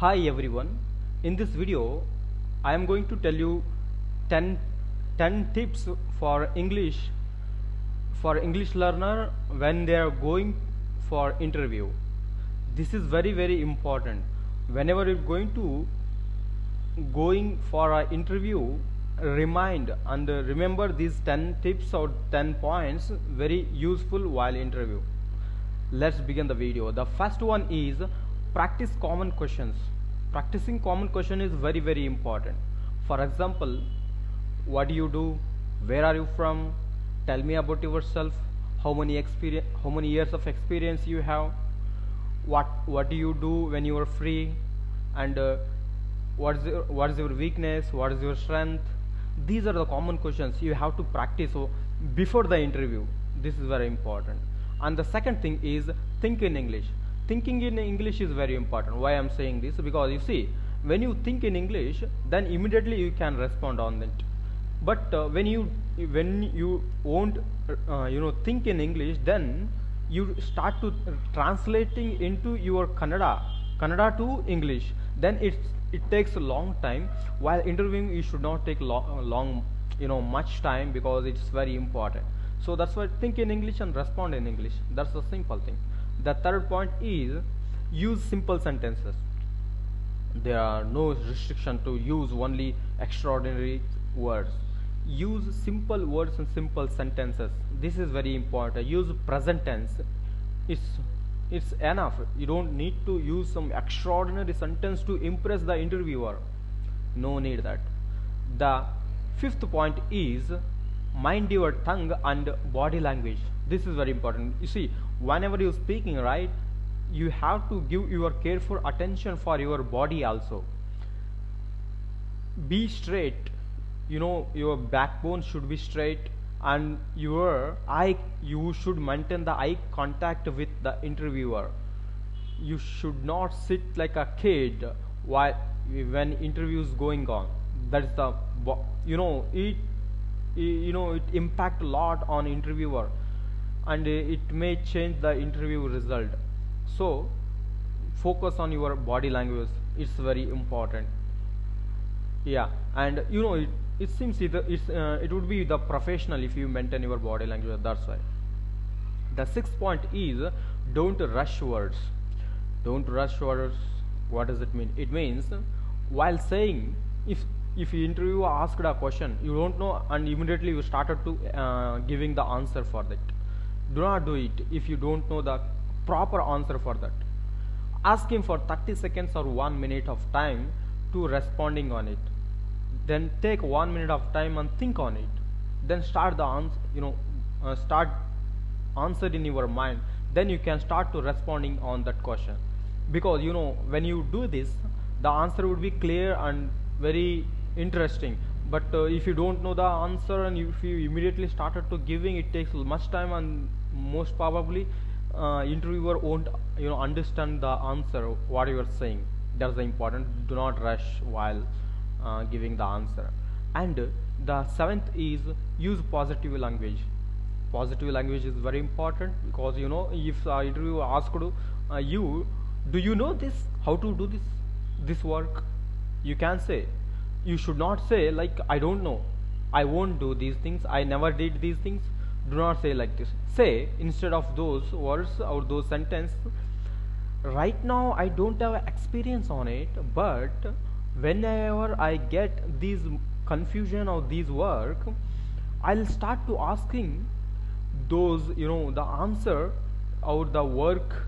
Hi everyone, in this video I am going to tell you 10, 10 tips for English learner when they are going for interview. This is very important. Whenever you're going for an interview, remind and remember these 10 tips or 10 points very useful while interview. Let's begin the video. The first one is practice common questions. Practicing common question is very important. For example, what do you do, where are you from, tell me about yourself, how many years of experience you have, what do you do when you are free, and what is your weakness, what is your strength. These are the common questions you have to practice before the interview. This is very important. And the second thing is think in English. Thinking in English is very important. Why I am saying this? Because you see, when you think in English, then immediately you can respond on it. But when you won't think in English, then you start to translating into your Kannada to English. Then it takes a long time. While interviewing, you should not take much time, because it's very important. So that's why think in English and respond in English. That's the simple thing. The third point is use simple sentences. There are no restriction to use only extraordinary words. Use simple words and simple sentences. This is very important. Use present tense. It's enough. You don't need to use some extraordinary sentence to impress the interviewer. No need that. The fifth point is mind your tongue and body language. This is very important. You see, whenever you're speaking, right, you have to give your careful attention for your body also. Be straight. Your backbone should be straight, and you should maintain the eye contact with the interviewer. You should not sit like a kid when interview is going on. That's the it impact a lot on interviewer, and it may change the interview result. So focus on your body language. It's very important. And it seems it would be the professional if you maintain your body language. That's why. The sixth point is don't rush words. Don't rush words. What does it mean? It means while saying, if you interviewer asked a question you don't know and immediately you started to giving the answer for that. Do not do it if you don't know the proper answer for that. Ask him for 30 seconds or 1 minute of time to responding on it. Then take 1 minute of time and think on it. Then start the start answer in your mind. Then you can start to responding on that question, because when you do this, the answer would be clear and very interesting. But if you don't know the answer and if you immediately started to giving, it takes much time, and most probably interviewer won't understand the answer what you are saying. That's the important. Do not rush while giving the answer. And the seventh is use positive language. Positive language is very important, because if the interviewer asked you, do you know this, how to do this work, you can say. You should not say like, I don't know, I won't do these things, I never did these things. Do not say like this. Say instead of those words or those sentences, right now I don't have experience on it, but whenever I get these confusion or these work, I'll start to asking those the answer or the work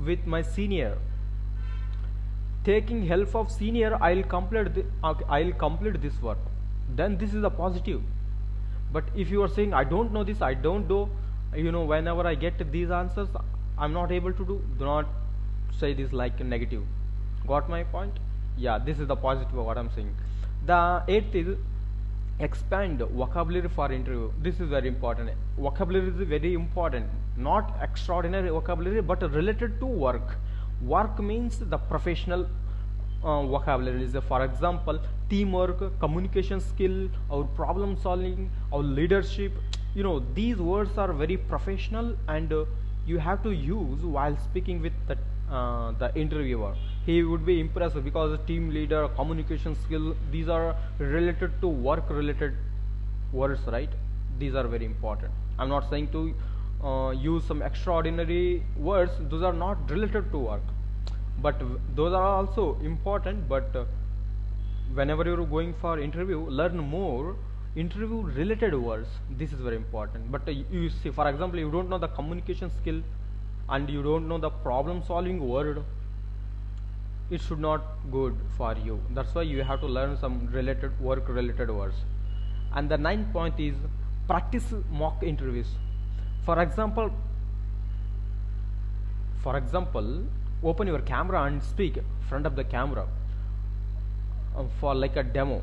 with my senior. Taking help of senior, I'll complete this work. Then this is a positive. But if you are saying I don't know this, I don't do, whenever I get these answers I'm not able to do not say this like a negative. Got my point? This is the positive of what I'm saying. The eighth is expand vocabulary for interview. This is very important. Vocabulary is very important. Not extraordinary vocabulary, but related to work. Work means the professional vocabulary is, for example, teamwork, communication skill, or problem solving, or leadership. These words are very professional, and you have to use while speaking with the the interviewer. He would be impressed because team leader, communication skill, these are related to work related words, right? These are very important. I'm not saying to use some extraordinary words, those are not related to work, but those are also important. But whenever you're going for interview, learn more interview related words. This is very important. But you see, for example, you don't know the communication skill and you don't know the problem solving word, it should not good for you. That's why you have to learn some related work related words. And the ninth point is practice mock interviews. For example, open your camera and speak front of the camera for like a demo.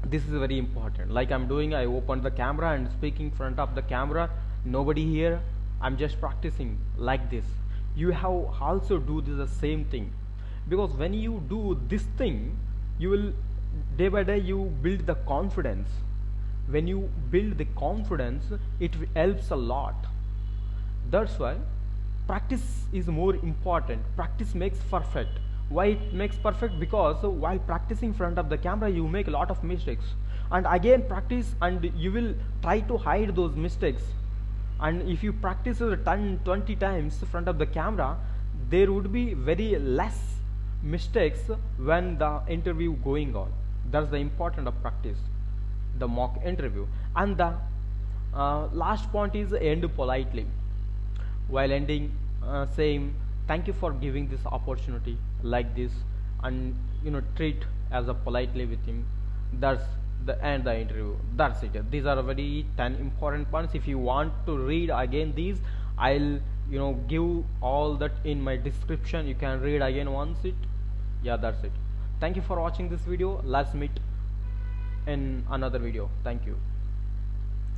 This is very important. Like I'm doing, I opened the camera and speaking front of the camera, nobody here, I'm just practicing like this. You have also do this the same thing, because when you do this thing, you will day by day you build the confidence. When you build the confidence, it helps a lot. That's why practice is more important. Practice makes perfect. Why it makes perfect? Because while practicing front of the camera, you make a lot of mistakes, and again practice and you will try to hide those mistakes. And if you practice 10 20 times in front of the camera, there would be very less mistakes when the interview going on. That's the importance of practice, the mock interview. And the last point is end politely. While ending, saying thank you for giving this opportunity, like this, and treat as a politely with him. That's the end the interview. That's it. These are very 10 important points. If you want to read again these, I'll give all that in my description. You can read again once it. Yeah, that's it. Thank you for watching this video. Let's meet in another video. Thank you.